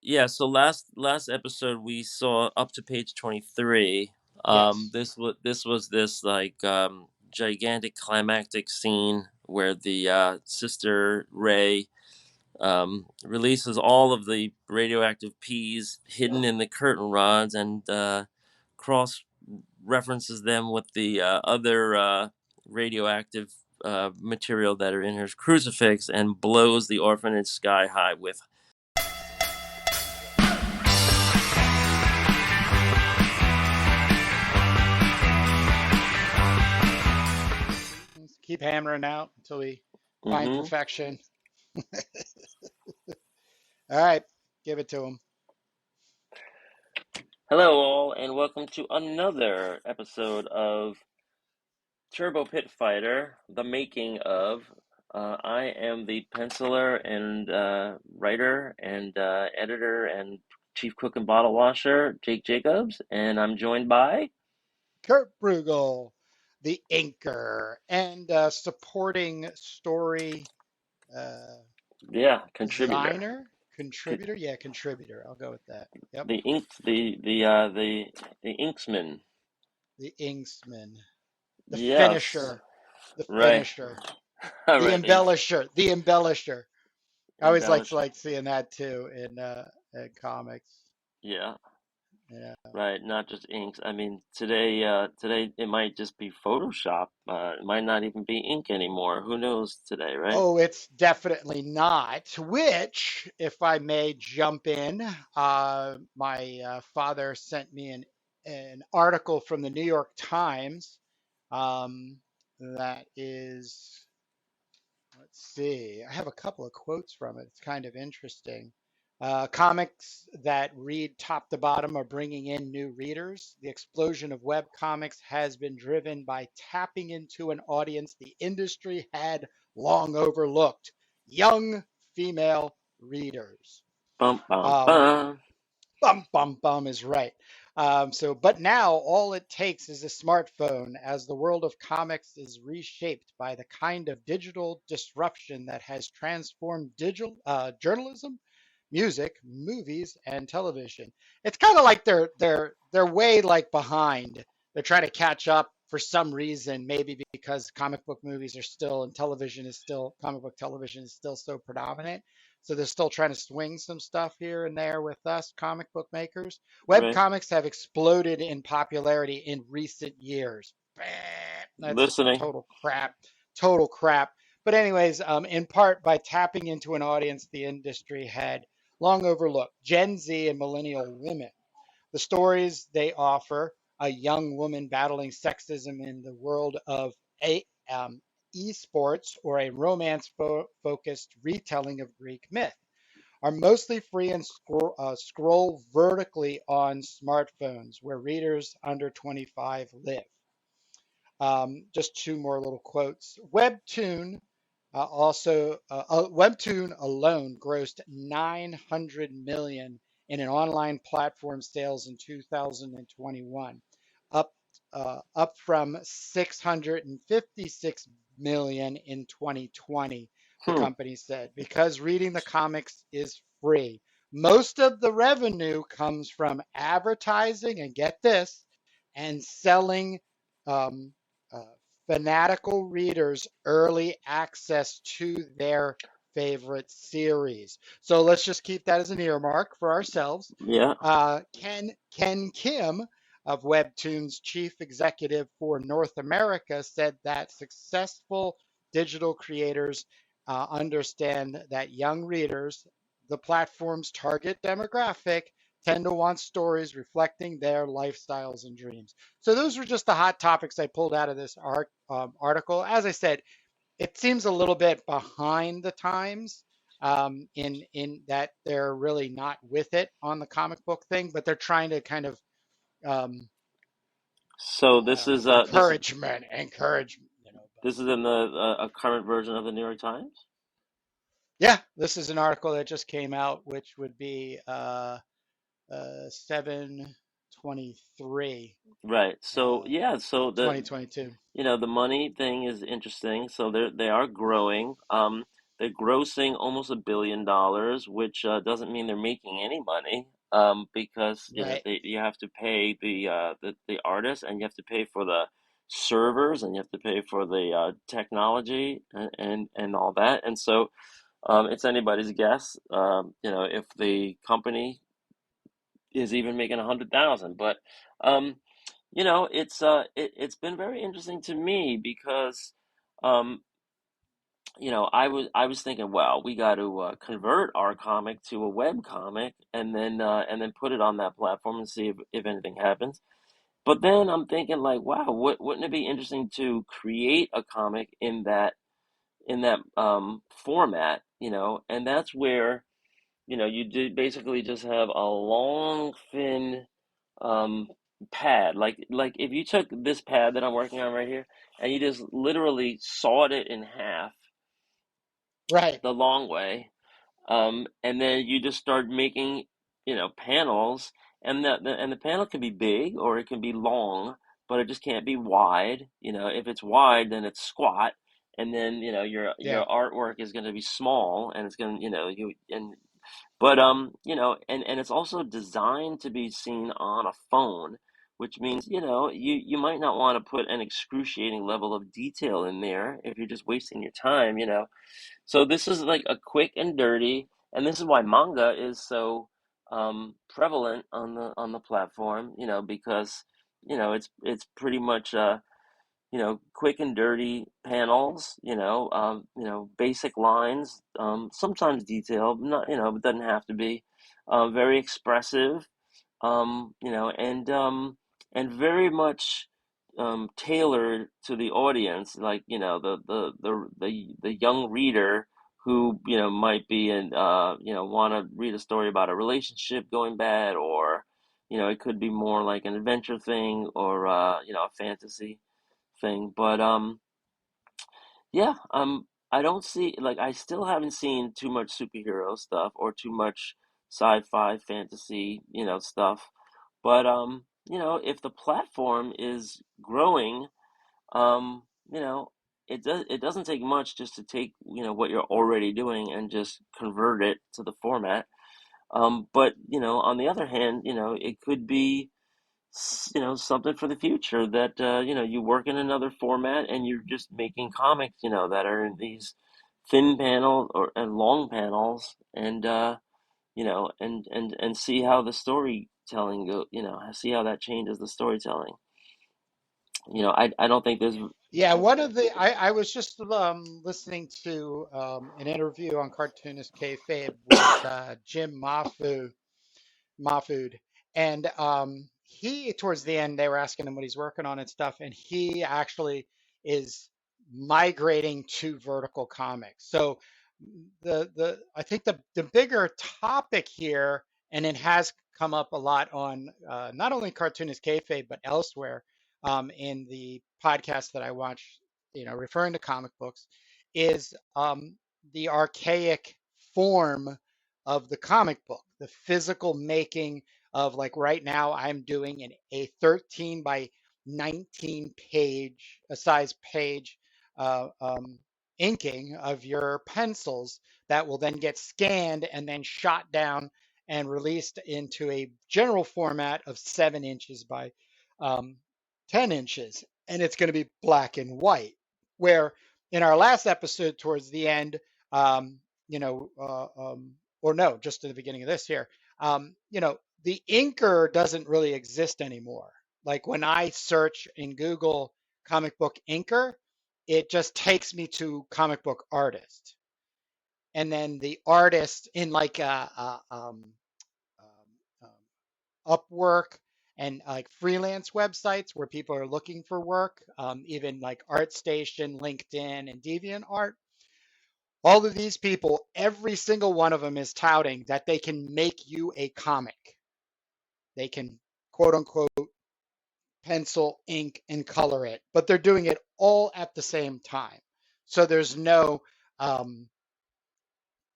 Yeah, so last episode we saw up to page 23. Yes. This like gigantic climactic scene where the sister Ray releases all of the radioactive peas hidden in the curtain rods and cross references them with the other radioactive material that are in her crucifix and blows the orphanage sky high with. Let's keep hammering out until we find Hmm. perfection. All right, give it to him. Hello, all, and welcome to another episode of Turbo Pit Fighter, the making of. I am the penciler and writer and editor and chief cook and bottle washer, Jake Jacobs, and I'm joined by. Kurt Bruegel, the inker and supporting story uh, Yeah, contributor. designer, C- contributor. Yeah, contributor. I'll go with that. Yep, The ink, the inksman. the inksman, the Yes, finisher, the right, finisher, the right. embellisher, the embellisher. I always like to Embellish. like seeing that too in comics. Yeah. Yeah. Right, not just inks. I mean, today it might just be Photoshop. It might not even be ink anymore. Who knows today, right? Oh, it's definitely not. Which, if I may jump in, my father sent me an article from the New York Times that is, let's see, I have a couple of quotes from it. It's kind of interesting. Comics that read top to bottom are bringing in new readers. The explosion of web comics has been driven by tapping into an audience the industry had long overlooked: young female readers. Bum bum Um, bum. Bum, bum, bum is right. But now all it takes is a smartphone as the world of comics is reshaped by the kind of digital disruption that has transformed digital journalism, music, movies, and television. It's kind of like they're way like behind. They're trying to catch up for some reason, maybe because comic book movies are still and television is still comic book television is still so predominant. So they're still trying to swing some stuff here and there with us comic book makers. Web Right. comics have exploded in popularity in recent years. That's just Listening. total crap. Total crap. But anyways, in part by tapping into an audience the industry had long overlooked: Gen Z and millennial women. The stories they offer: a young woman battling sexism in the world of a, esports, or a romance focused retelling of Greek myth, are mostly free and scroll vertically on smartphones where readers under 25 live. Just two more little quotes. Webtoon alone grossed 900 million in an online platform sales in 2021, up up from 656 million in 2020. The Hmm. company said, because reading the comics is free. Most of the revenue comes from advertising, and get this, and selling um, uh, fanatical readers early access to their favorite series. So let's just keep that as an earmark for ourselves. Yeah. Ken Kim of Webtoons, chief executive for North America, said that successful digital creators understand that young readers, the platform's target demographic, tend to want stories reflecting their lifestyles and dreams. So those were just the hot topics I pulled out of this article. As I said, it seems a little bit behind the times, in that they're really not with it on the comic book thing, but they're trying to kind of um, So I this don't know, is encourage, but this is in the a current version of the New York Times. yeah, this is an article that just came out, which would be 7/23, Right. So uh, yeah. So the 2022. the money thing is interesting. So they are growing. they're grossing almost $1 billion, which doesn't mean they're making any money. Because Right. you have to pay the artists, and you have to pay for the servers, and you have to pay for the technology, and all that. And so it's anybody's guess, if the company is even making 100,000. But um, it's been very interesting to me because um, I was thinking, well, we got to convert our comic to a web comic, and then put it on that platform and see if anything happens. But then I'm thinking, like, wow, wouldn't it be interesting to create a comic in that format, and that's where you do basically just have a long, thin um, pad. Like if you took this pad that I'm working on right here, and you just literally sawed it in half Right. the long way, and then you just start making, panels, and the panel can be big or it can be long, but it just can't be wide. If it's wide, then it's squat, and then your Yeah. artwork is going to be small, and it's going to, you and but and it's also designed to be seen on a phone, which means, you might not want to put an excruciating level of detail in there if you're just wasting your time. So this is like a quick and dirty, and this is why manga is so prevalent on the platform, because it's pretty much quick and dirty panels, basic lines, sometimes detailed, not, it doesn't have to be, very expressive, and very much tailored to the audience, like the young reader who might be in want to read a story about a relationship going bad, or it could be more like an adventure thing, or a fantasy thing. But yeah, I don't see, like, I still haven't seen too much superhero stuff or too much sci-fi fantasy, stuff. But if the platform is growing, um, you know, it doesn't take much just to take, what you're already doing and just convert it to the format. But on the other hand, it could be something for the future, that you work in another format and you're just making comics, that are in these thin panels or and long panels, and and see how the storytelling go, see how that changes the storytelling. I don't think there's. Yeah, one of the I was just listening to an interview on Cartoonist Kayfabe with Jim Mahfood, and he towards the end they were asking him what he's working on and stuff, and he actually is migrating to vertical comics. So the I think the bigger topic here, and it has come up a lot on not only Cartoonist Kayfabe but elsewhere in the podcast that I watch, referring to comic books, is the archaic form of the comic book, the physical making of, like, right now I'm doing a 13 by 19 page, a size page, uh, um, inking of your pencils that will then get scanned and then shot down and released into a general format of 7 inches by um, 10 inches. And it's going to be black and white. Where in our last episode, towards the end, um, you know, uh, um, or no, just at the beginning of this here, the inker doesn't really exist anymore. Like when I search in Google comic book inker, it just takes me to comic book artist. And then the artist in like um, Upwork and like freelance websites where people are looking for work, even like ArtStation, LinkedIn, and DeviantArt. All of these people, every single one of them is touting that they can make you a comic. They can, quote unquote, pencil, ink, and color it, but they're doing it all at the same time. So there's no, um,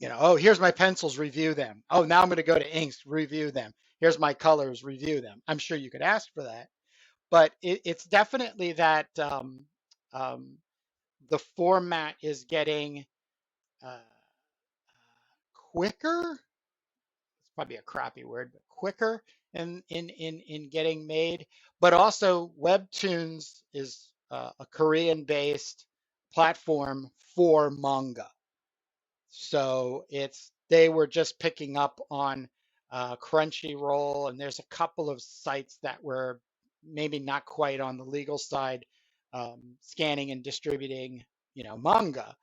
oh, here's my pencils, review them. Oh, now I'm going to go to inks, review them. Here's my colors, review them. I'm sure you could ask for that, but it's definitely that um, the format is getting uh, quicker. It's probably a crappy word, but quicker in getting made. But also, Webtoons is a Korean-based platform for manga. So it's they were just picking up on Crunchyroll, and there's a couple of sites that were maybe not quite on the legal side, scanning and distributing, manga,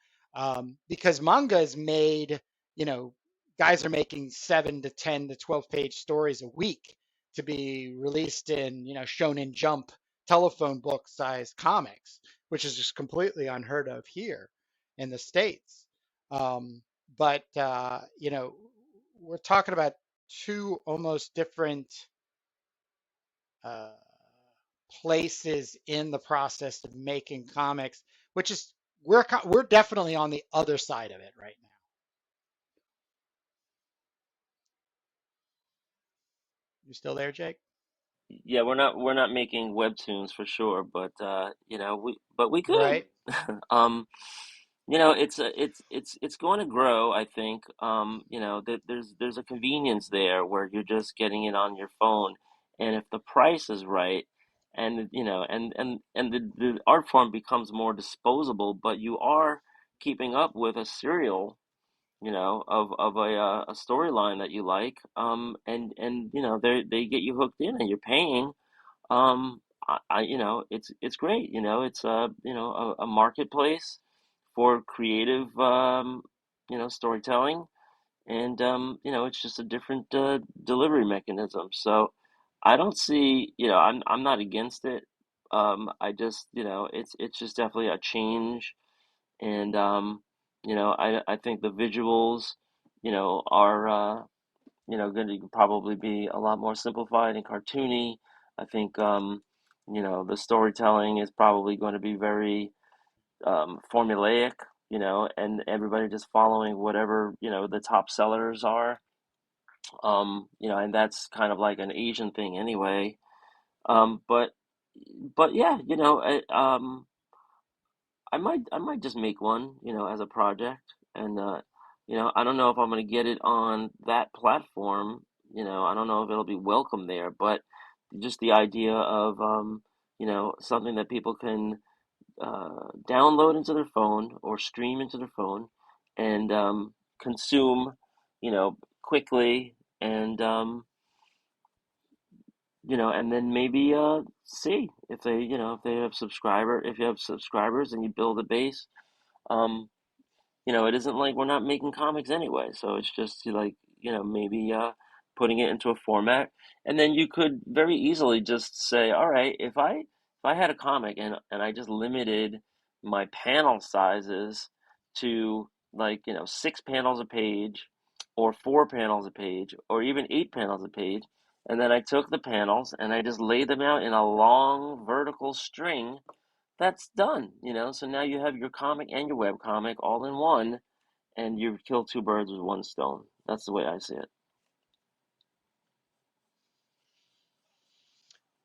because manga is made, you know, guys are making 7 to 10 to 12 page stories a week to be released in, Shonen Jump telephone book size comics, which is just completely unheard of here in the States. But we're talking about two almost different uh, places in the process of making comics, which is we're definitely on the other side of it right now. You still there, Jake? Yeah, we're not making webtoons for sure, but we could. Right. Um, it's going to grow, I think. That there's a convenience there where you're just getting it on your phone, and if the price is right, and the art form becomes more disposable, but you are keeping up with a serial, of a storyline that you like, and they get you hooked in, and you're paying. It's great. It's a marketplace for creative, storytelling, and it's just a different delivery mechanism. So I don't see, I'm not against it. I just, it's just definitely a change, and I think the visuals, are going to probably be a lot more simplified and cartoony. I think the storytelling is probably going to be very formulaic, and everybody just following whatever, the top sellers are. And that's kind of like an Asian thing anyway. But yeah, I might just make one, as a project, and I don't know if I'm gonna get it on that platform. I don't know if it'll be welcome there, but just the idea of something that people can download into their phone or stream into their phone and consume, quickly, and and then maybe see if they, if they have subscriber, if you have subscribers and you build a base. Um, it isn't like we're not making comics anyway, so it's just like, maybe putting it into a format, and then you could very easily just say, all right, if I had a comic and I just limited my panel sizes to, like, 6 panels a page, or 4 panels a page, or even 8 panels a page, and then I took the panels and I just laid them out in a long vertical string, that's done, so now you have your comic and your web comic all in one, and you've killed two birds with one stone. That's the way I see it.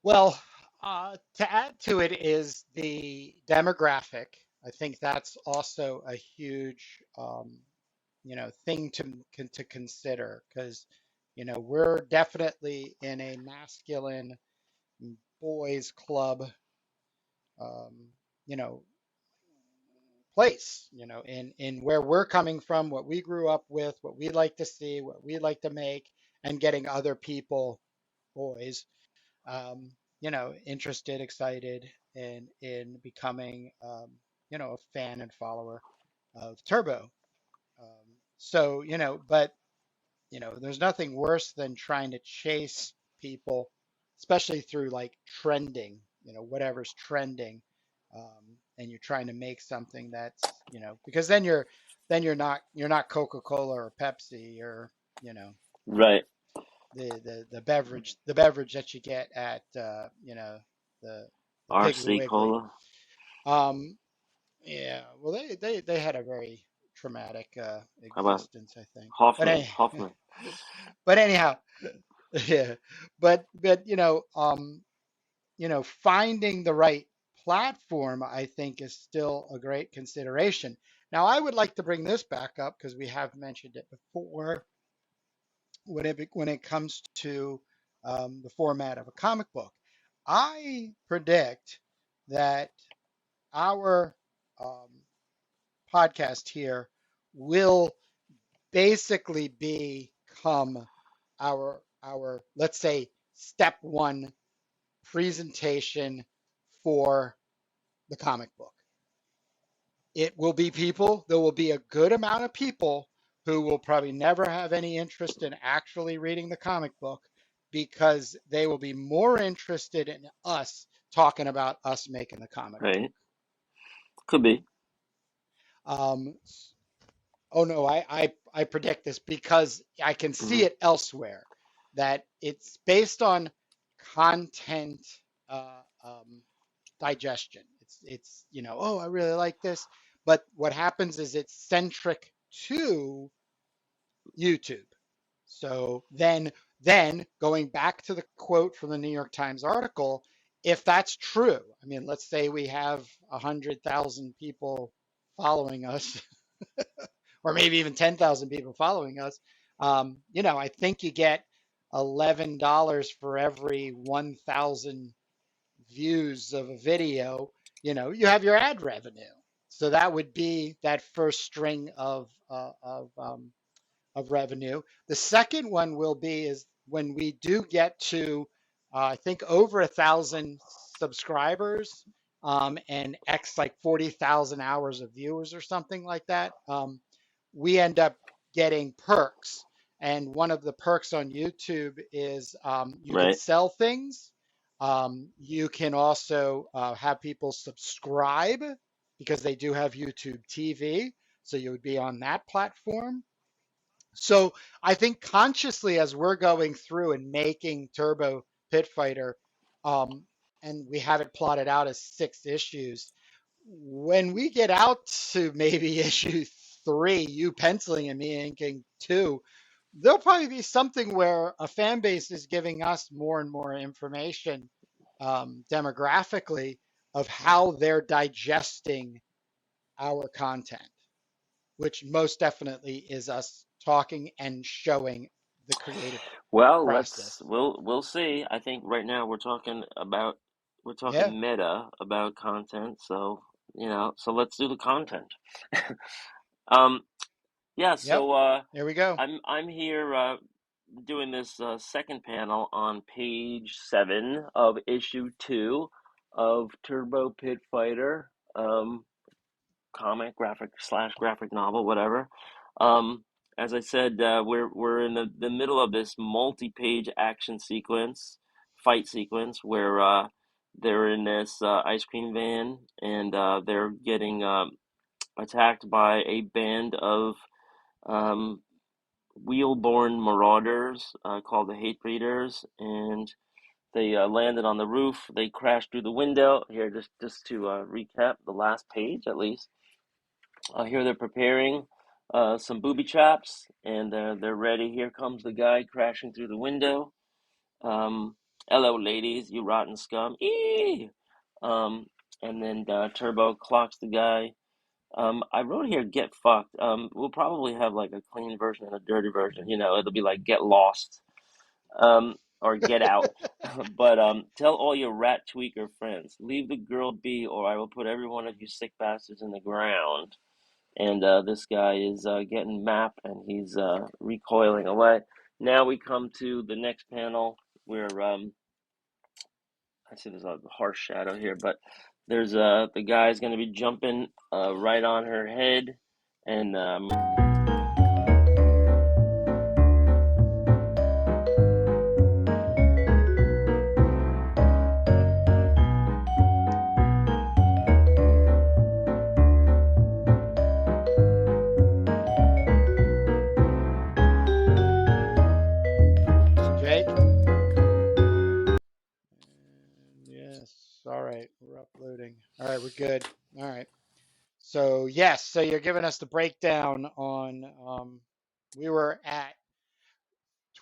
Well, to add to it is the demographic. I think that's also a huge, thing to consider because, we're definitely in a masculine boys club, um, you know, place, in where we're coming from, what we grew up with, what we like to see, what we like to make, and getting other people, boys, interested, excited, in becoming, a fan and follower of Turbo. So, but there's nothing worse than trying to chase people, especially through like trending, whatever's trending, and you're trying to make something that's, because then you're not Coca-Cola or Pepsi or, you know, Right. the beverage that you get at, the the Piggly RC Wiggly. Cola. Um, yeah, well, they had a very traumatic How about existence, I think. But Hoffman? any, Hoffman. but anyhow, yeah, but finding the right platform, I think, is still a great consideration. Now, I would like to bring this back up because we have mentioned it before when it comes to the format of a comic book. I predict that our um, podcast here will basically become our let's say step one presentation for the comic book. It will be people, there will be a good amount of people who will probably never have any interest in actually reading the comic book because they will be more interested in us talking about us making the comic book. Right? Could be. Um, oh no, I predict this because I can see Hmm. it elsewhere that it's based on content digestion. It's oh, I really like this, but what happens is it's centric to YouTube. So then going back to the quote from the New York Times article, if that's true, I mean, let's say we have 100,000 people following us, or maybe even 10,000 people following us. I think you get $11 for every 1,000 views of a video. You have your ad revenue. So that would be that first string of revenue. The second one will be is when we do get to, I think, over 1,000 subscribers and X like 40,000 hours of viewers or something like that. We end up getting perks. And one of the perks on YouTube is you can Right. sell things. You can also have people subscribe because they do have YouTube TV. So you would be on that platform. So I think consciously as we're going through and making Turbo Pit Fighter, um, and we have it plotted out as 6 issues, when we get out to maybe issue 3, you penciling and me inking 2, there'll probably be something where a fan base is giving us more and more information demographically of how they're digesting our content, which most definitely is us talking and showing the creative Well, process. we'll see. I think right now we're Yeah. talking meta about content, so so let's do the content. Um, yeah, Yep. so There we go. I'm here doing this second panel on page 7 of issue 2 of Turbo Pit Fighter. Comic, graphic novel, whatever. Um, as I said, we're in the middle of this multi-page action sequence, fight sequence, where they're in this ice cream van and they're getting attacked by a band of um, wheel-borne marauders called the Hate Breeders, and they landed on the roof. They crashed through the window. Here, just to recap the last page at least. Here they're preparing some booby traps, and they're ready. Here comes the guy crashing through the window. Um, Hello, ladies, you rotten scum! Eee! Um, and then Turbo clocks the guy. I wrote here "get fucked." We'll probably have like a clean version and a dirty version. It'll be like "get lost" or "get out." But tell all your rat tweaker friends, leave the girl be, or I will put every one of you sick bastards in the ground. And this guy is getting mapped and he's recoiling away. Now we come to the next panel where I see there's a harsh shadow here, but there's the guy's going to be jumping right on her head, and Jake? Yes. All right. We're uploading. All right. We're good. All right. So, yes. So you're giving us the breakdown on, we were at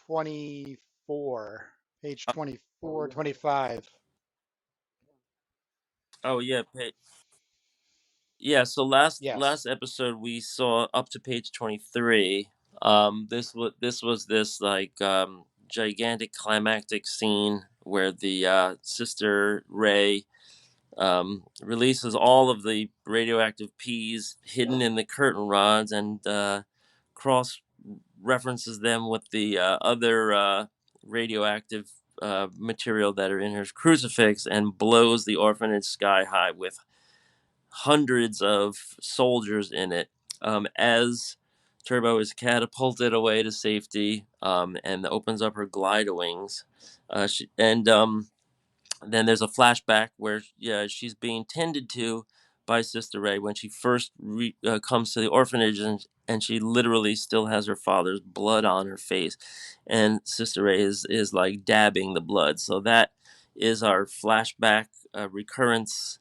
24, page 24, 25. oh yeah, Yeah, so last Yes. episode we saw up to page 23. This was this like gigantic climactic scene where the sister Ray releases all of the radioactive peas hidden in the curtain rods and cross references them with the other radioactive material that are in her crucifix and blows the orphanage sky high with hundreds of soldiers in it. As Turbo is catapulted away to safety and opens up her glider wings, and then there's a flashback where yeah, she's being tended to by Sister Ray when she first comes to the orphanage, and she literally still has her father's blood on her face, and Sister Ray is like dabbing the blood. So that is our flashback recurrence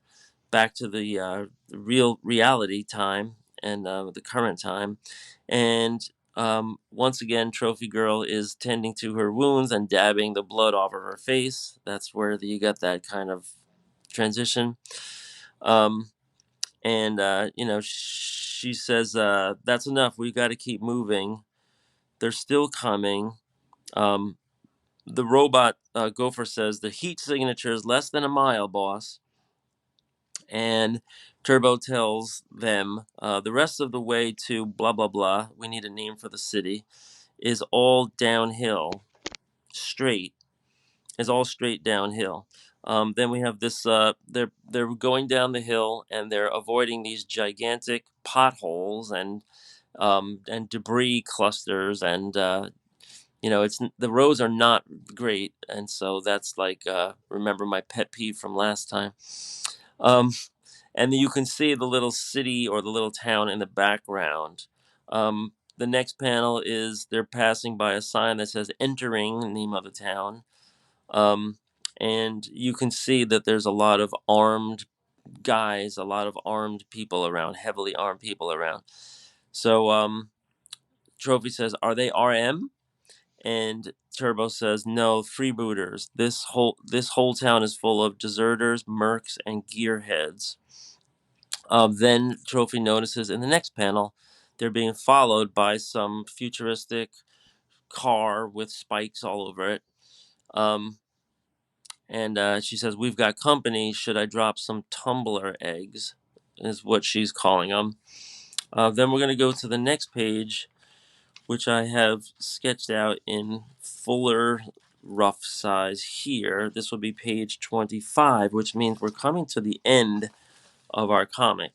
back to the real reality time and the current time. And once again, Trophy Girl is tending to her wounds and dabbing the blood off of her face. That's where you got that kind of transition. Um, and, she says, that's enough. We got to keep moving. They're still coming. Um, the robot Gopher says the heat signature is less than a mile, boss. And Turbo tells them the rest of the way to blah blah blah. We need a name for the city. Is all downhill, straight. Is all straight downhill. Then we have this. They're going down the hill and they're avoiding these gigantic potholes and debris clusters and it's the roads are not great and so that's like remember my pet peeve from last time. Um, and then you can see the little city or the little town in the background. The next panel is they're passing by a sign that says "Entering" the name of the town, um, and you can see that there's a lot of armed guys, a lot of armed people around, heavily armed people around. So Trophy says, "Are they RM?" And Turbo says, "No, freebooters. This whole town is full of deserters, mercs, and gearheads." Then Trophy notices in the next panel they're being followed by some futuristic car with spikes all over it. Um, and she says, "We've got company. Should I drop some tumbler eggs?" Is what she's calling them. Then we're going to go to the next page, which I have sketched out in fuller rough size here. This will be page 25, which means we're coming to the end of our comic.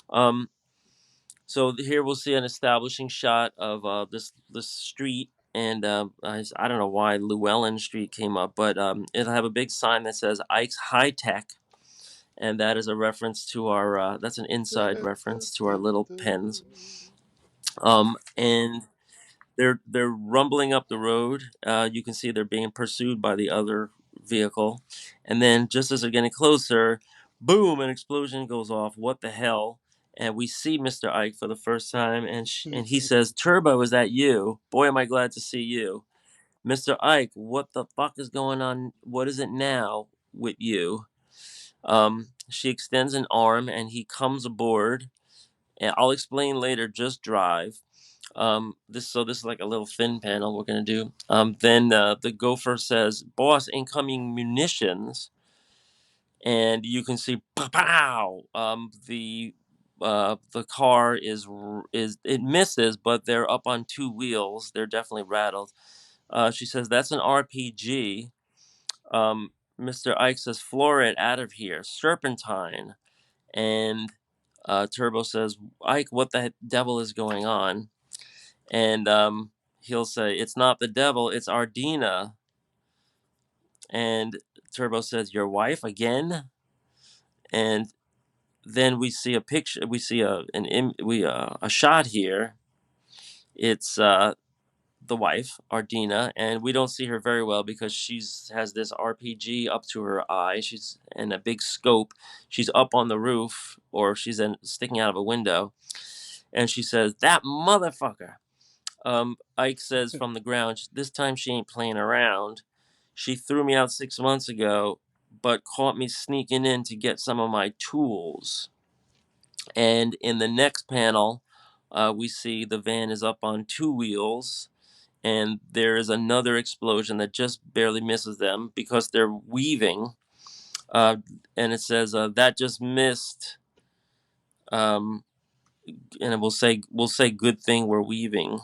Um, So here we'll see an establishing shot of this street, and I don't know why Llewellyn Street came up, but it'll have a big sign that says Ike's High Tech, and that is a reference to our that's an inside reference to our little pens. And they're rumbling up the road. You can see they're being pursued by the other vehicle, and then just as they're getting closer, boom! An explosion goes off. What the hell? And we see Mr. Ike for the first time, and he says, "Turbo, is that you? Boy, am I glad to see you, Mr. Ike. What the fuck is going on? What is it now with you?" She extends an arm, and he comes aboard. And I'll explain later. Just drive. This is like a little thin panel we're gonna do. Then the gopher says, "Boss, incoming munitions," and you can see pow pow. The car is it misses, but they're up on two wheels. They're definitely rattled. She says that's an RPG. Mr. Ike says, "Floor it out of here, serpentine," and Turbo says, "Ike, what the devil is going on?" And he'll say, "It's not the devil, it's Ardina." And Turbo says, "Your wife again?" And then we see a picture. We see a shot here. It's the wife, Ardina, and we don't see her very well because she's has this RPG up to her eye. She's in a big scope. She's up on the roof, or sticking out of a window, and she says, "That motherfucker." Ike says from the ground, "This time she ain't playing around. She threw me out 6 months ago, but caught me sneaking in to get some of my tools." And in the next panel, we see the van is up on two wheels, and there is another explosion that just barely misses them because they're weaving. Uh, and it says that just missed. Um, and we'll say good thing we're weaving,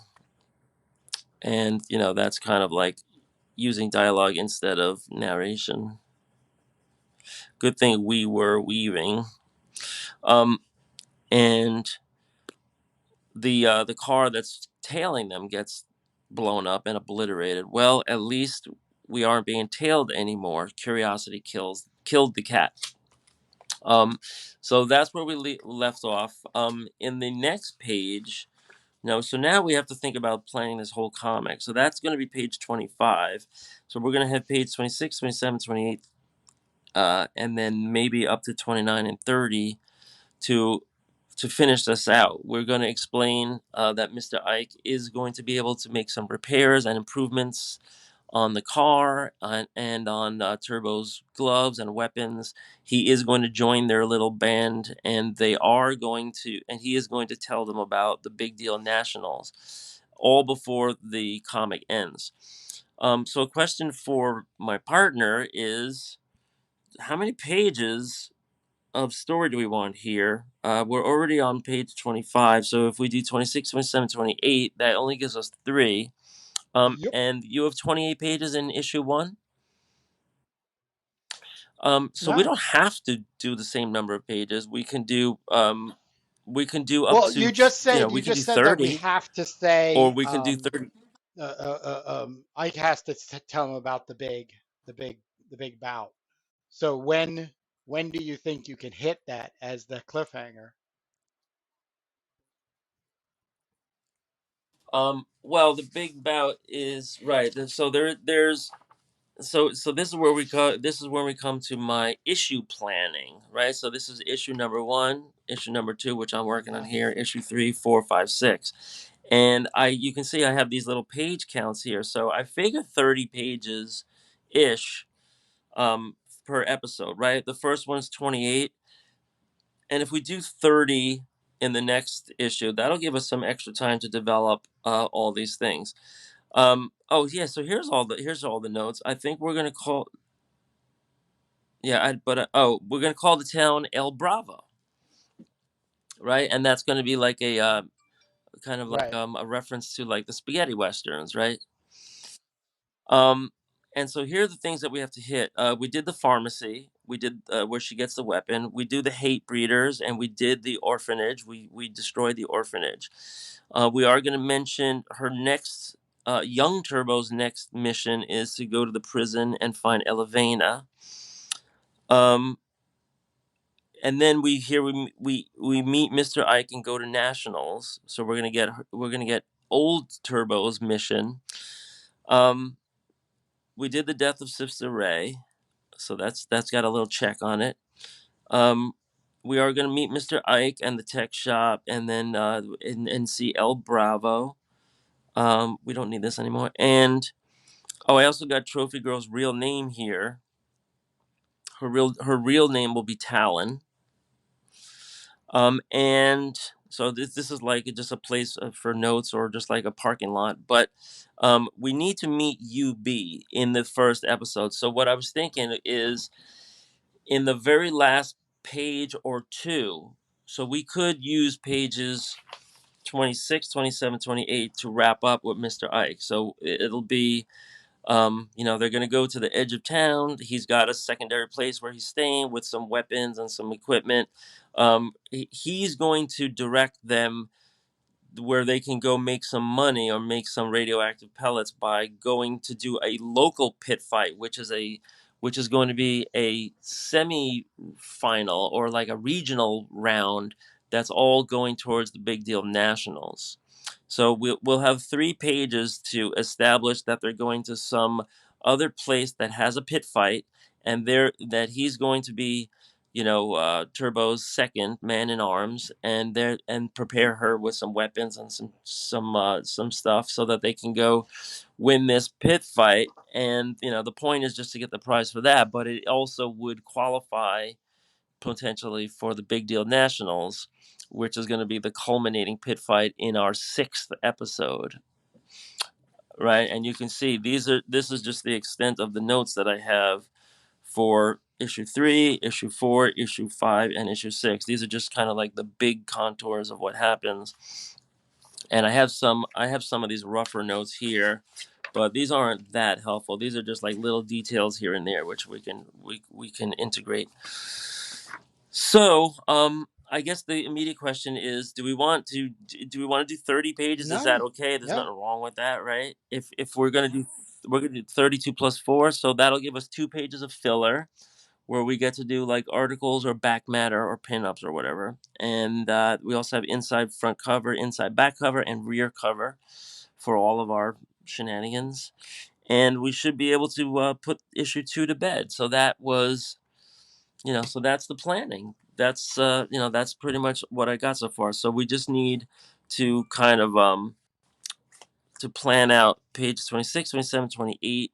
and that's kind of like using dialogue instead of narration. Good thing we were weaving. Um, and the car that's tailing them gets blown up and obliterated. Well, at least we aren't being tailed anymore. Curiosity killed the cat. Um, so that's where we left off. In the next page, no, so now we have to think about planning this whole comic. So that's going to be page 25. So we're going to have page 26, 27, 28, and then maybe up to 29 and 30 to finish this out. We're going to explain that Mr. Ike is going to be able to make some repairs and improvements on the car and on Turbo's gloves and weapons. He is going to join their little band, and he is going to tell them about the Big Deal Nationals, all before the comic ends. So a question for my partner is, how many pages of story do we want here? We're already on page 25, so if we do 26, 27, 28, that only gives us three. Yep. And you have 28 pages in issue one. So we No. don't have to do the same number of pages. We can do up Well, to, you we can do just said that we 30, have to or say we can do 30. Ike has to tell him about the big, the big bout. So when do you think you can hit that as the cliffhanger? Well, the big bout is right. So there's so this is where we come to my issue planning, right? So this is issue number one, issue number two, which I'm working on here, Nice. issue three, four, five, six. And you can see I have these little page counts here. So I figure 30 pages ish um per episode, right? The first one's 28. And if we do 30 in the next issue, that'll give us some extra time to develop all these things. Oh yeah, so here's all the notes. I think we're gonna call Yeah, we're gonna call the town El Bravo, right? And that's gonna be like a kind of like Right. a reference to like the spaghetti westerns, right? Um, and so here are the things that we have to hit. We did the pharmacy, we did where she gets the weapon. We do the hate breeders, and we did the orphanage. We destroyed the orphanage. We are gonna mention her next. Young Turbo's next mission is to go to the prison and find Elevena. Um, and then we meet Mr. Ike and go to nationals. So we're gonna get old Turbo's mission. Um, we did the death of Sister Ray, so that's got a little check on it. Um, we are gonna meet Mr. Ike and the tech shop, and then and see El Bravo. We don't need this anymore. And I also got Trophy Girl's real name here. Her real name will be Talon. And so this is like just a place for notes or just like a parking lot. But we need to meet UB in the first episode. So what I was thinking is in the very last page or two. So we could use pages 26, 27, 28 to wrap up with Mr. Ike. So it'll be they're going to go to the edge of town. He's got a secondary place where he's staying with some weapons and some equipment. He's going to direct them where they can go make some money or make some radioactive pellets by going to do a local pit fight, which is going to be a semi final or like a regional round that's all going towards the Big Deal Nationals. So we'll have 3 pages to establish that they're going to some other place that has a pit fight, and there that he's going to be Turbo's second man in arms, and prepare her with some weapons and some stuff so that they can go win this pit fight. And the point is just to get the prize for that, but it also would qualify potentially for the Big Deal Nationals, which is going to be the culminating pit fight in our sixth episode, right? And you can see this is just the extent of the notes that I have for issue 3, issue 4, issue 5, and issue 6. These are just kind of like the big contours of what happens. And I have some of these rougher notes here, but these aren't that helpful. These are just like little details here and there which we can integrate. So, I guess the immediate question is: do we want to do 30 pages? Is that No, okay? There's yeah, nothing wrong with that, right? If we're gonna do 32 plus 4, so that'll give us 2 pages of filler where we get to do like articles or back matter or pinups or whatever. And we also have inside front cover, inside back cover, and rear cover for all of our shenanigans. And we should be able to put issue 2 to bed. So that's the planning. That's pretty much what I got so far. So we just need to kind of to plan out pages 26, 27, 28,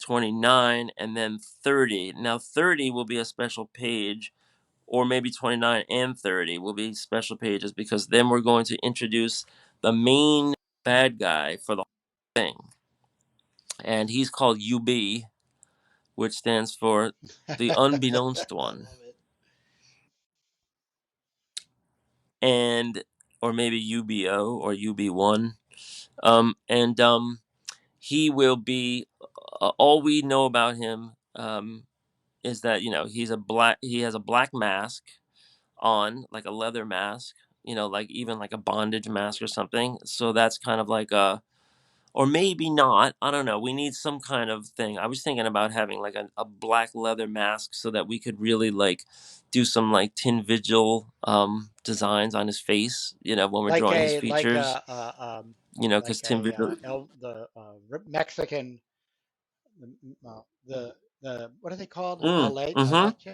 29, and then 30. Now 30 will be a special page, or maybe 29 and 30 will be special pages, because then we're going to introduce the main bad guy for the whole thing. And he's called UB, which stands for the unbeknownst I one. love it. And or maybe UBO or UB1. And he will be all we know about him is that he has a black mask on, like a leather mask, like even like a bondage mask or something. So that's kind of like or maybe not. I don't know. We need some kind of thing. I was thinking about having like a black leather mask so that we could really like do some like tin vigil designs on his face, when we're Like drawing his a like features, a because like tin a vigil. Mexican the what are they called? La Mm-hmm. leche?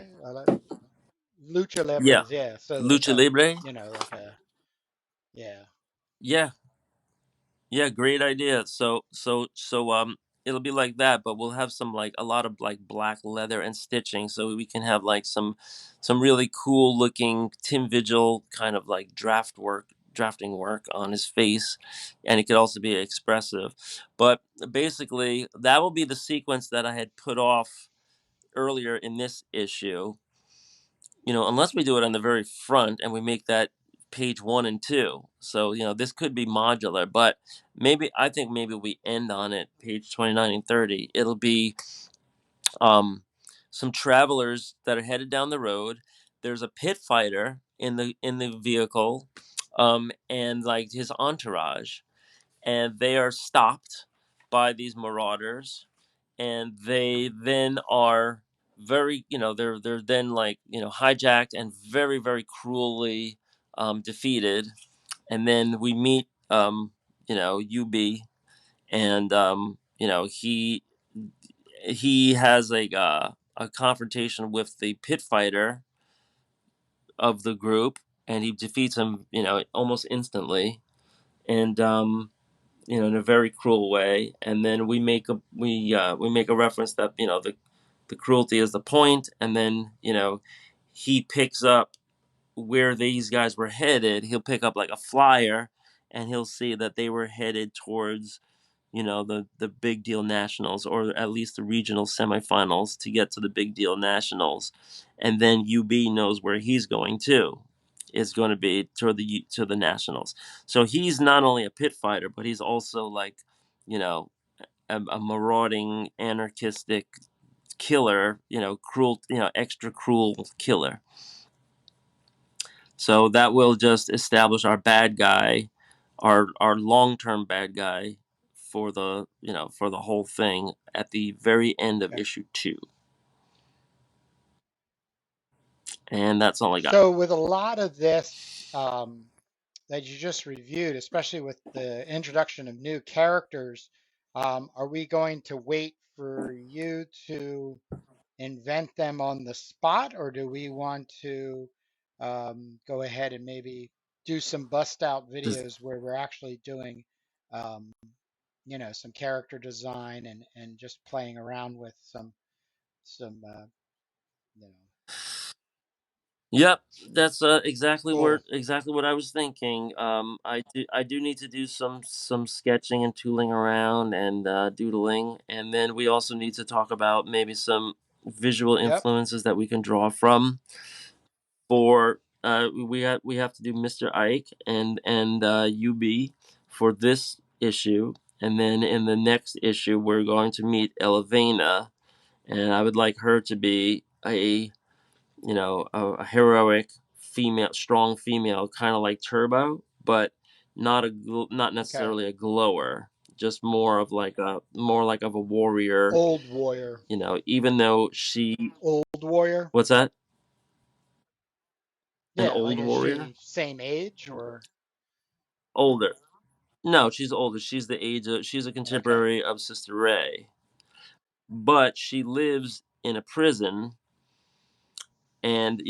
Lucha Yeah. libres, yeah. So like Lucha Libre. like a yeah. Yeah. Yeah, great idea. So it'll be like that, but we'll have some like a lot of like black leather and stitching, so we can have like some really cool looking Tim Vigil kind of like drafting work on his face, and it could also be expressive. But basically that will be the sequence that I had put off earlier in this issue, unless we do it on the very front and we make that page 1 and 2. So, this could be modular, but I think maybe we end on it, page 29 and 30. It'll be um, some travelers that are headed down the road. There's a pit fighter in the vehicle, and like his entourage, and they are stopped by these marauders, and they then are they're then like hijacked and very very cruelly defeated. And then we meet UB, and he has a confrontation with the pit fighter of the group, and he defeats him almost instantly, and in a very cruel way. And then we make a reference that the cruelty is the point, and then he picks up where these guys were headed. He'll pick up like a flyer, and he'll see that they were headed towards the big deal nationals, or at least the regional semifinals to get to the big deal nationals. And then UB knows where he's going to. It's going to be to the nationals. So he's not only a pit fighter, but he's also like you know a marauding anarchistic killer, cruel, extra cruel killer. So that will just establish our bad guy, our long-term bad guy for the whole thing at the very end of Okay. issue 2. And that's all I got. So with a lot of this that you just reviewed, especially with the introduction of new characters, are we going to wait for you to invent them on the spot, or do we want to go ahead and maybe do some bust out Just videos where we're actually doing, um, some character design and just playing around with some, you know. Yep, that's Cool. exactly what I was thinking. I do need to do some sketching and tooling around and doodling, and then we also need to talk about maybe some visual Yep. influences that we can draw from. For we have to do Mr. Ike and UB for this issue, and then in the next issue we're going to meet Elevena, and I would like her to be a heroic female, strong female, kind of like Turbo, but not Okay. necessarily a glower, just more like of a warrior. Old warrior. Even though she, Old warrior. what's that? An Yeah. old Like, is warrior? she same age or? Older. No, she's older. She's a Okay. contemporary of Sister Ray, but she lives in a prison, and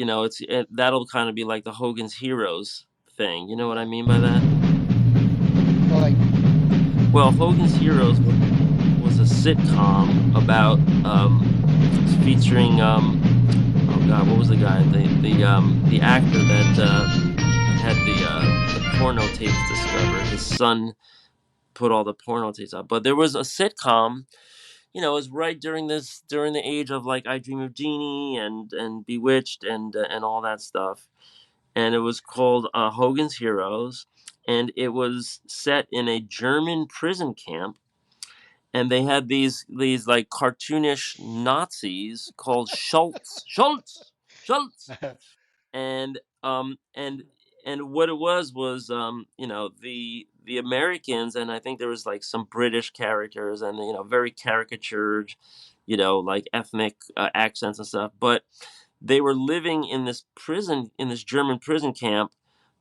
that'll kind of be like the Hogan's Heroes thing. You know what I Yeah. mean by that? Well, like, Well, Hogan's Heroes was a sitcom about featuring oh god, what was the guy? The actor that had the porno tapes discovered. His son put all the porno tapes out. But there was a sitcom, it was right during the age of like I Dream of Jeannie and Bewitched and all that stuff. And it was called Hogan's Heroes, and it was set in a German prison camp, and they had these like cartoonish Nazis called Schultz, and what it was the Americans, and I think there was like some British characters, and very caricatured, like ethnic accents and stuff, but they were living in this prison, in this German prison camp,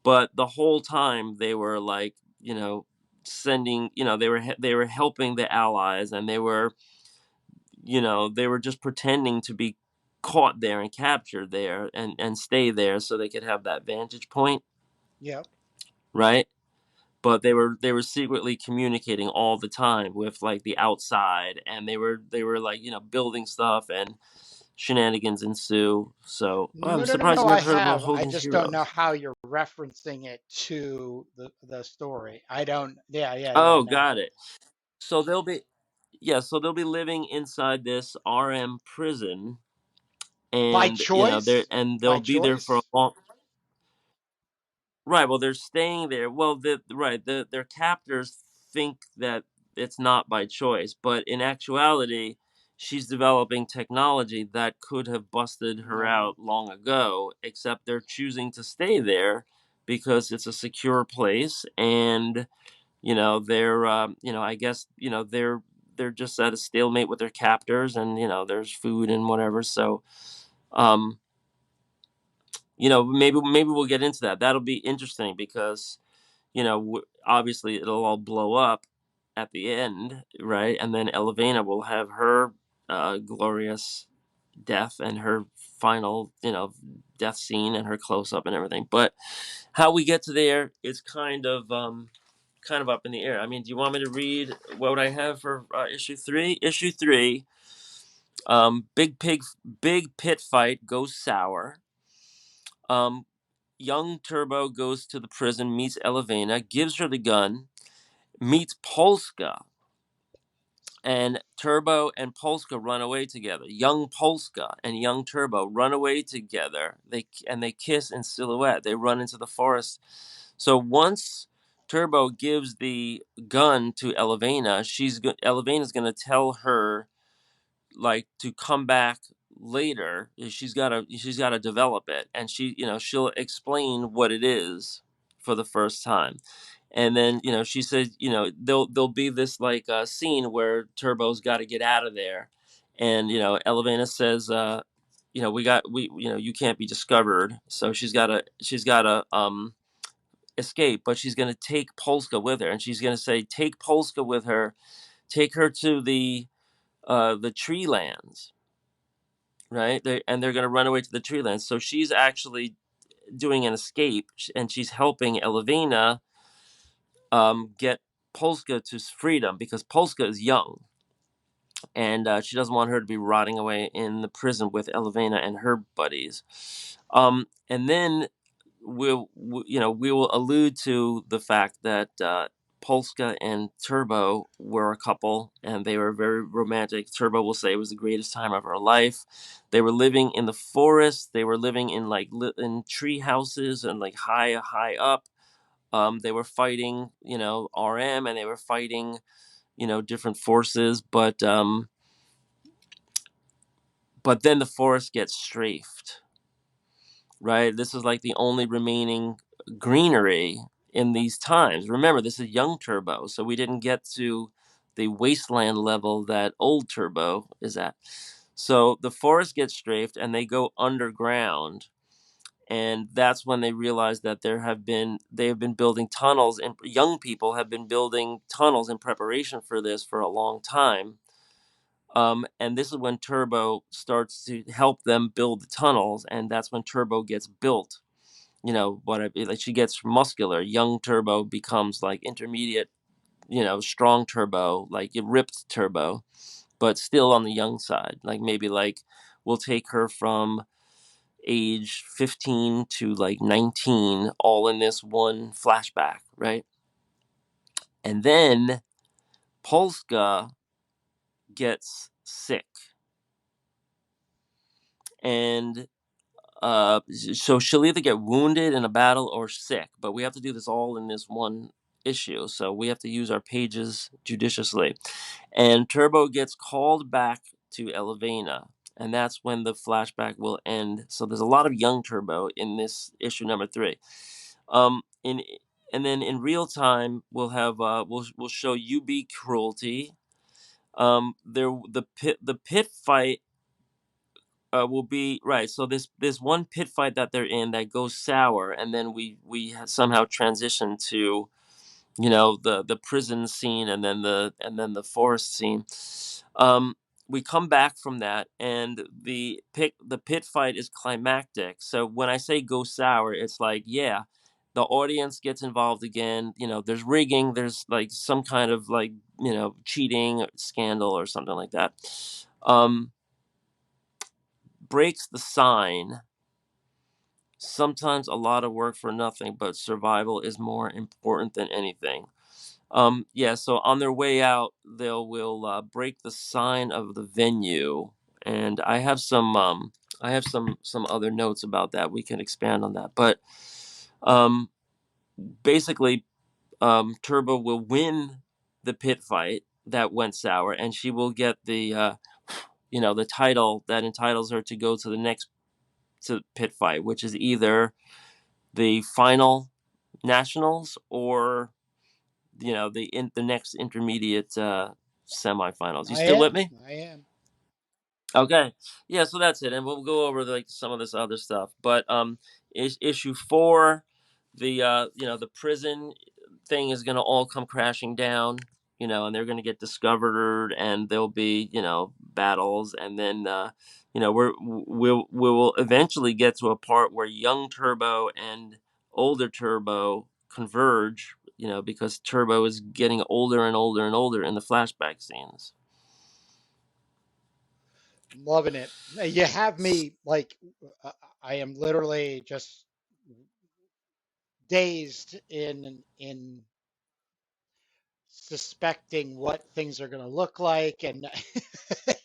but the whole time they were like, sending, they were helping the Allies, and they were just pretending to be caught there and captured there and stay there so they could have that vantage point, yep. right? But they were secretly communicating all the time with like the outside, and they were like, building stuff, and shenanigans ensue. So No, I'm no, no, surprised no. you I never heard about have. I Hogan's just don't know Heroes. how you're referencing it to the story. I don't. Yeah, yeah, yeah. Oh, No. got it. So they'll be living inside this RM prison, By and choice. they'll By be there for a choice. long. Right. Well, they're staying there. Well, their captors think that it's not by choice, but in actuality, she's developing technology that could have busted her Right. out long ago. Except they're choosing to stay there because it's a secure place, and I guess they're just at a stalemate with their captors, and there's food and whatever. So, um, maybe we'll get into that. That'll be interesting because obviously it'll all blow up at the end, right? And then Elevena will have her glorious death and her final, death scene and her close up and everything. But how we get to there is kind of up in the air. I mean, do you want me to read what I have for issue 3? Issue 3, big pit fight goes sour. Um, young Turbo goes to the prison, meets Elevena, gives her the gun, meets Polska, and Turbo and Polska run away together. Young Polska and young Turbo run away together. They kiss in silhouette. They run into the forest. So once Turbo gives the gun to Elevena, Elevena's going to tell her like to come back later. She's got to develop it, and she'll explain what it is for the first time. And then she said there'll be this like scene where Turbo's got to get out of there, and Elevena says we you can't be discovered, so she's got to escape, but she's going to take Polska with her, and she's going to say take Polska with her, take her to the tree lands, right? They're going to run away to the tree lands. So she's actually doing an escape, and she's helping Elevena get Polska to freedom because Polska is young, and she doesn't want her to be rotting away in the prison with Elevena and her buddies. And then we will allude to the fact that Polska and Turbo were a couple, and they were very romantic. Turbo will say it was the greatest time of her life. They were living in the forest. They were living in in tree houses and like high up. They were fighting, RM, and they were fighting, different forces. But then the forest gets strafed, right? This is like the only remaining greenery in these times. Remember, this is young Turbo, so we didn't get to the wasteland level that old Turbo is at. So the forest gets strafed and they go underground. And that's when they realize that they have been building tunnels, and young people have been building tunnels in preparation for this for a long time. And this is when Turbo starts to help them build the tunnels, and that's when Turbo gets built. Like she gets muscular. Young Turbo becomes like intermediate, strong Turbo, like it ripped Turbo, but still on the young side. Like maybe like we'll take her from age 15 to like 19 all in this one flashback, right? And then Polska gets sick, and so she'll either get wounded in a battle or sick, but we have to do this all in this one issue, so we have to use our pages judiciously. And Turbo gets called back to Elevena, and that's when the flashback will end. So there's a lot of young Turbo in this issue number 3. In And then in real time we'll show UB cruelty. The pit fight will be right. So this one pit fight that they're in that goes sour, and then somehow transition to the prison scene, and then the forest scene. Um, we come back from that, and the pit fight is climactic. So when I say go sour, it's like, yeah, the audience gets involved again. There's rigging. There's like some kind of like cheating scandal or something like that. Um, Breaks the sign. Sometimes a lot of work for nothing, but survival is more important than anything. Yeah, so on their way out, will break the sign of the venue, and I have some other notes about that. We can expand on that, but um, basically, Turbo will win the pit fight that went sour, and she will get the title that entitles her to go to the next to pit fight, which is either the final nationals or the next intermediate semifinals. You I still with am. me? I am. Okay, yeah. So that's it, and we'll go over like some of this other stuff. But issue 4, the prison thing is going to all come crashing down. And they're going to get discovered, and there'll be battles, and then we will eventually get to a part where young Turbo and older Turbo converge. Because Turbo is getting older and older and older in the flashback scenes. Loving it. You have me like, I am literally just dazed in suspecting what things are going to look like, and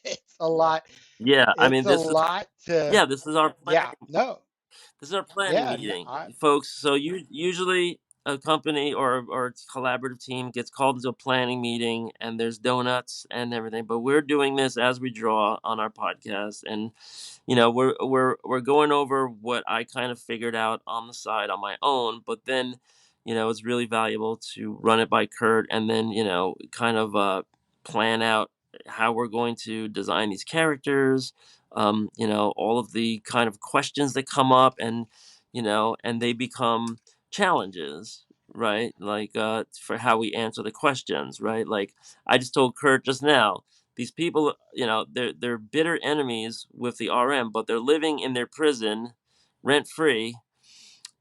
it's a lot. Yeah, I It's mean, a lot to. this is our Yeah. planning. No. This is our planning Yeah. No, meeting, folks. So usually a company or a collaborative team gets called into a planning meeting, and there's donuts and everything. But we're doing this as we draw on our podcast, and we're going over what I kind of figured out on the side on my own. But then, it's really valuable to run it by Kurt, and then kind of plan out how we're going to design these characters, all of the kind of questions that come up, and they become challenges, right? Like for how we answer the questions, right? Like I just told Kurt just now, these people, they're bitter enemies with the RM, but they're living in their prison rent free.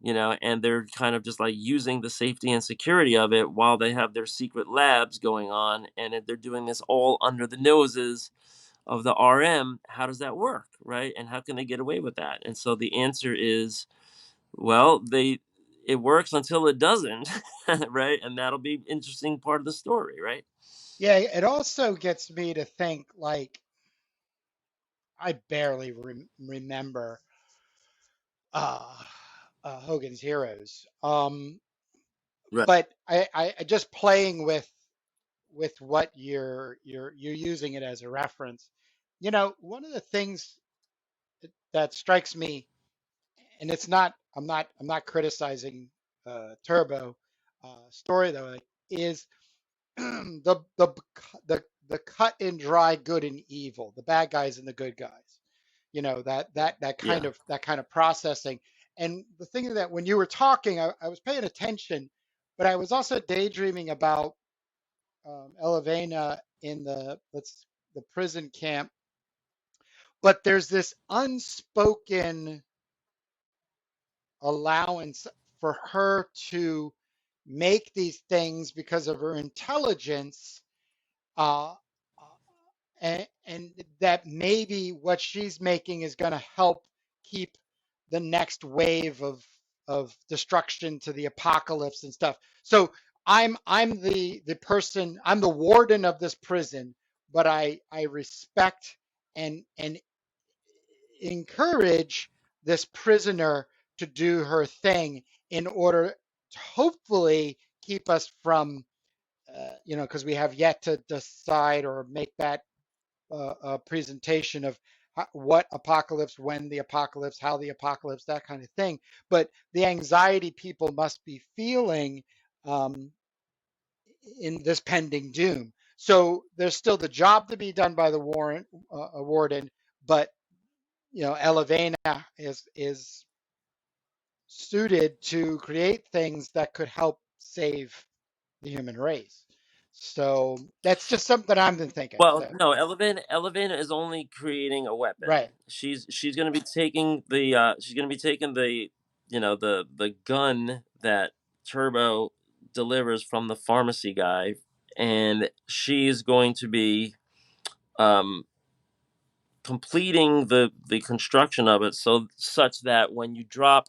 And they're kind of just like using the safety and security of it while they have their secret labs going on, and they're doing this all under the noses of the RM, how does that work, right? And how can they get away with that? And so the answer is, well, it works until it doesn't, right? And that'll be interesting part of the story, right? Yeah, it also gets me to think like I barely remember uh, Hogan's Heroes. Right. But I just playing with what you're using it as a reference. You know, one of the things that strikes me, and it's not, I'm not criticizing Turbo story though, is the cut and dry good and evil, the bad guys and the good guys. You know, Yeah. that kind of processing. And the thing that when you were talking, I was paying attention, but I was also daydreaming about Elevena in the prison camp. But there's this unspoken allowance for her to make these things because of her intelligence, uh, and that maybe what she's making is going to help keep the next wave of destruction to the apocalypse and stuff. So I'm the person, I'm the warden of this prison, but I respect and encourage this prisoner to do her thing in order to hopefully keep us from because we have yet to decide or make that presentation of what apocalypse, when the apocalypse, how the apocalypse, that kind of thing. But the anxiety people must be feeling um, in this pending doom. So there's still the job to be done by the warden, but Elevena is suited to create things that could help save the human race. So that's just something I've been thinking. Well, So no, Elevena is only creating a weapon. right, She's going to be taking the the gun that Turbo delivers from the pharmacy guy, and she's going to be um completing the construction of it, so such that when you drop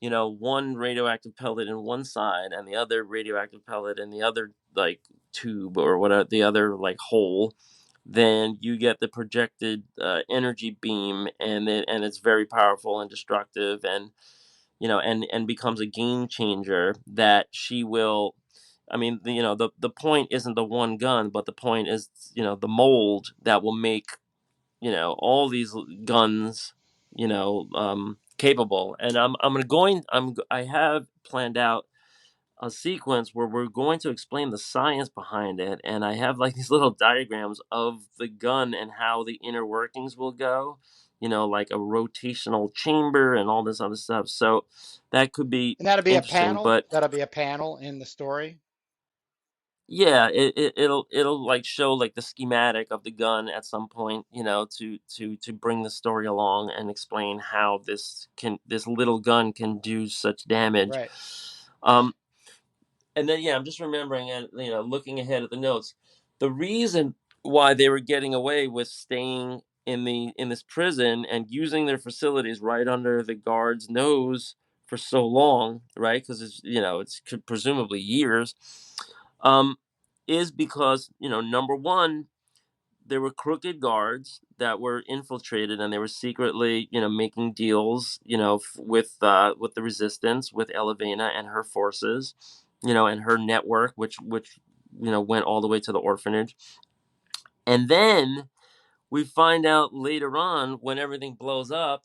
one radioactive pellet in one side and the other radioactive pellet in the other, like, tube or whatever, the other, like, hole, then you get the projected energy beam, and it's very powerful and destructive, and and becomes a game changer that she will. I mean, the point isn't the one gun, but the point is, the mold that will make, all these guns, capable. And I have planned out a sequence where we're going to explain the science behind it, and I have, like, these little diagrams of the gun and how the inner workings will go, like a rotational chamber and all this other stuff. So that could be and that'll be a interesting. panel. But That'll be a panel in the story. yeah, it'll like show, like, the schematic of the gun at some point, to bring the story along and explain how this little gun can do such damage. Right. Um, and then, yeah, I'm just remembering, and looking ahead at the notes, the reason why they were getting away with staying in this prison and using their facilities right under the guard's nose for so long, right? Because it's presumably years, um, is because, number one, there were crooked guards that were infiltrated, and they were secretly, making deals, with the resistance, with Elevena and her forces, and her network, which went all the way to the orphanage. And then we find out later on, when everything blows up,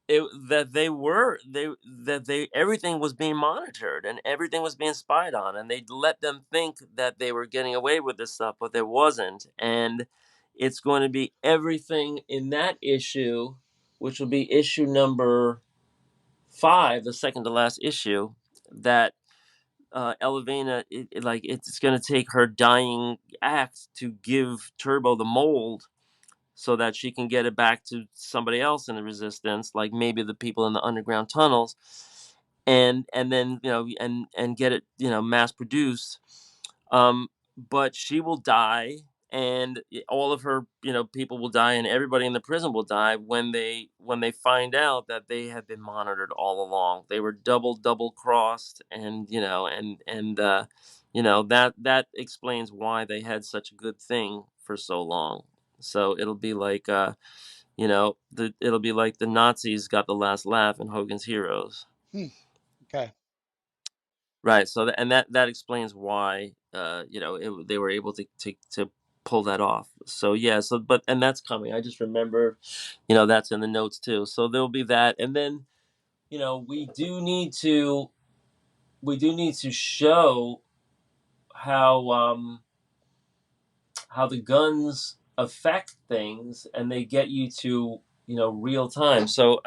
that they everything was being monitored and everything was being spied on, and they let them think that they were getting away with this stuff, but there wasn't. And it's going to be everything in that issue, which will be issue number 5, the second to last issue, that Elevena, it's going to take her dying act to give Turbo the mold, so that she can get it back to somebody else in the resistance, like maybe the people in the underground tunnels, and then, and get it, mass produced. But she will die, and all of her, people will die, and everybody in the prison will die when they find out that they have been monitored all along. They were double crossed, and that explains why they had such a good thing for so long. So it'll be like, it'll be like the Nazis got the last laugh in Hogan's Heroes. Hmm. Okay. Right. So that explains why, they were able to pull that off. So yeah. So but and that's coming. I just remember, that's in the notes too. So there'll be that, and then, we do need to show how, the guns affect things, and they get you to, real time. So,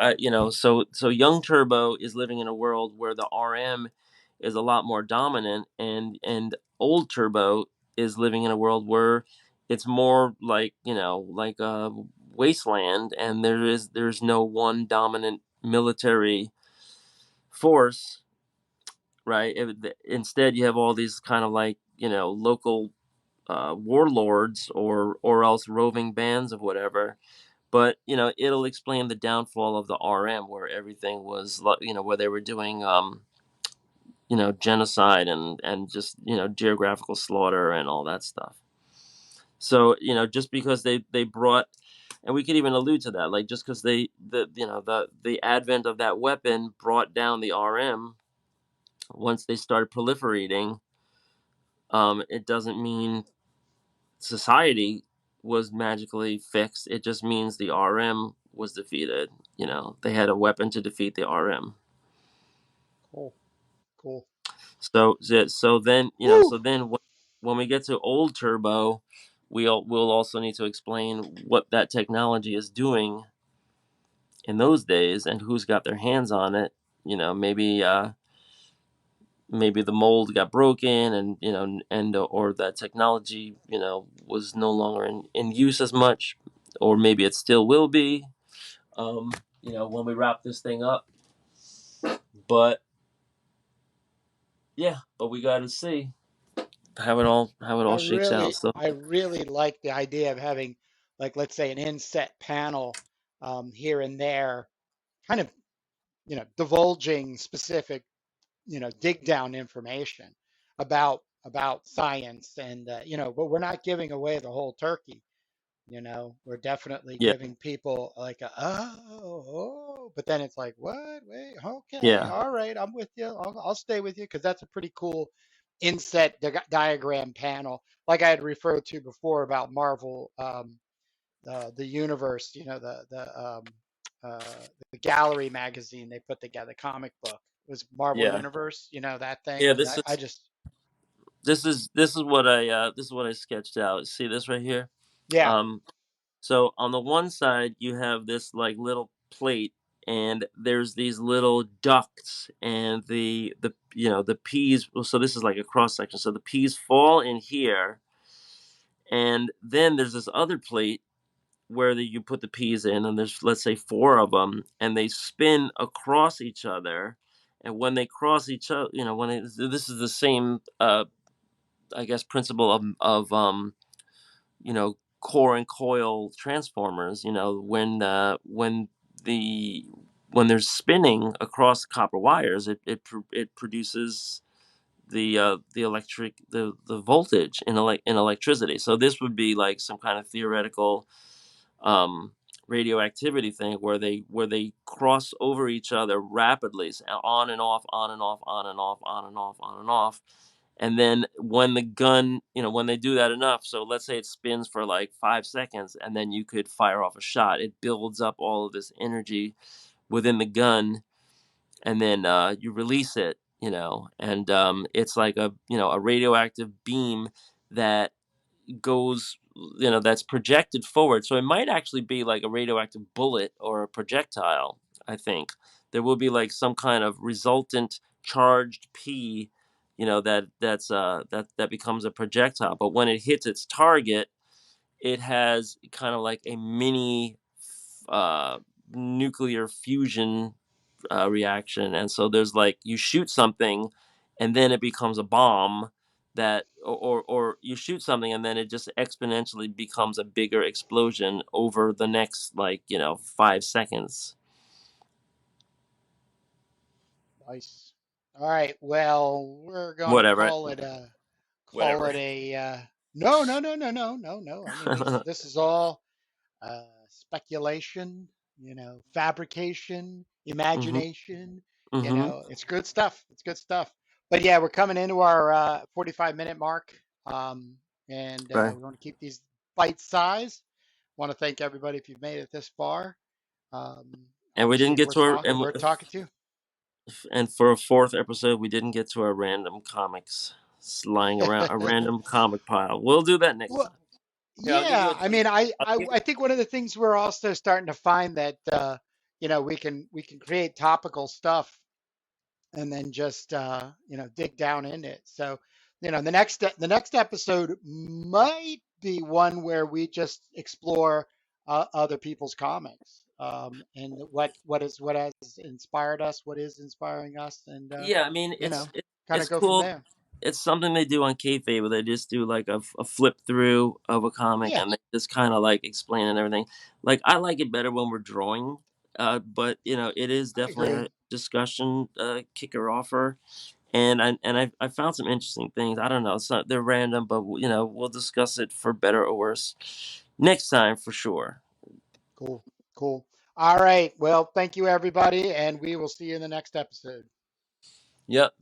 so young Turbo is living in a world where the RM is a lot more dominant, and old Turbo is living in a world where it's more like, like a wasteland, and there's no one dominant military force, right? Instead, you have all these kind of like, local, warlords, or else roving bands of whatever. But it'll explain the downfall of the RM, where everything was, where they were doing, genocide, and just, geographical slaughter and all that stuff. So, just because they brought, and we could even allude to that, like, just because the advent of that weapon brought down the RM, once they started proliferating, it doesn't mean society was magically fixed. It just means the RM was defeated. They had a weapon to defeat the RM. Cool. Cool. So then, Woo. when we get to old Turbo, we'll also need to explain what that technology is doing in those days, and who's got their hands on it. Maybe the mold got broken, and or that technology, was no longer in use as much, or maybe it still will be, um, when we wrap this thing up. But yeah, but we got to see how it all shakes out. So I really like the idea of having, like, let's say, an inset panel here and there, kind of, divulging specific, dig down information about science, and but we're not giving away the whole turkey. We're definitely yeah, giving people like a, but then it's like, what? Wait, okay, yeah, all right, I'm with you. I'll stay with you because that's a pretty cool inset diagram panel, like I had referred to before about Marvel, the universe. The gallery magazine they put together, comic book, it was Marvel yeah, Universe. That thing, yeah. and This I is just, this is what I sketched out. See this right here. yeah, Um, So on the one side, you have this like little plate, and there's these little ducts, and the peas. So this is like a cross section. So the peas fall in here, and then there's this other plate where you put the peas in, and there's, let's say, four of them, and they spin across each other. And when they cross each other, this is the same, I guess, principle of core and coil transformers. The when they're spinning across copper wires, it produces the the voltage in electricity. So this would be like some kind of theoretical, um, radioactivity thing, where they cross over each other rapidly, on and off, on and off, on and off, on and off, on and off. And then when the gun, when they do that enough, so let's say it spins for like 5 seconds, and then you could fire off a shot. It builds up all of this energy within the gun, and then, you release it, and, it's like a radioactive beam that goes, that's projected forward. So it might actually be like a radioactive bullet or a projectile. I think there will be like some kind of resultant charged P, that becomes a projectile. But when it hits its target, it has kind of like a mini, uh, nuclear fusion, reaction. And so there's like, you shoot something, and then it becomes a bomb that, or you shoot something and then it just exponentially becomes a bigger explosion over the next, like, 5 seconds. Nice. All right. Well, we're going to Whatever. call it Whatever. a no, no, no, no, no, no, no. I mean, this is all speculation, fabrication, Mhm. imagination. Mhm. It's good stuff. It's good stuff. But yeah, we're coming into our 45-minute mark, um, and Right. we want to keep these bite size. Want to thank everybody if you've made it this far. Um, And we didn't Obviously, get to our worth talking to. and for a fourth episode, we didn't get to our random comics lying around, a random comic pile. We'll do that next Well, time. Here, I'll give you yeah. a I mean, teaser. I'll give I think one of the things we're also starting to find that we can create topical stuff and then just dig down in it. So the next episode might be one where we just explore other people's comics, and what has inspired us, what is inspiring us, and Yeah, I mean, you know kind of it's go from cool. there. It's something they do on kayfabe, where they just do like a flip through of a comic, Yeah, and they just kind of like explain and everything. Like, I like it better when we're drawing, but it is I definitely agree. a discussion kicker offer. And I found some interesting things. I don't know, it's not, they're random, but we'll discuss it for better or worse next time for sure. Cool, cool. All right. Well, thank you everybody, and we will see you in the next episode. Yep.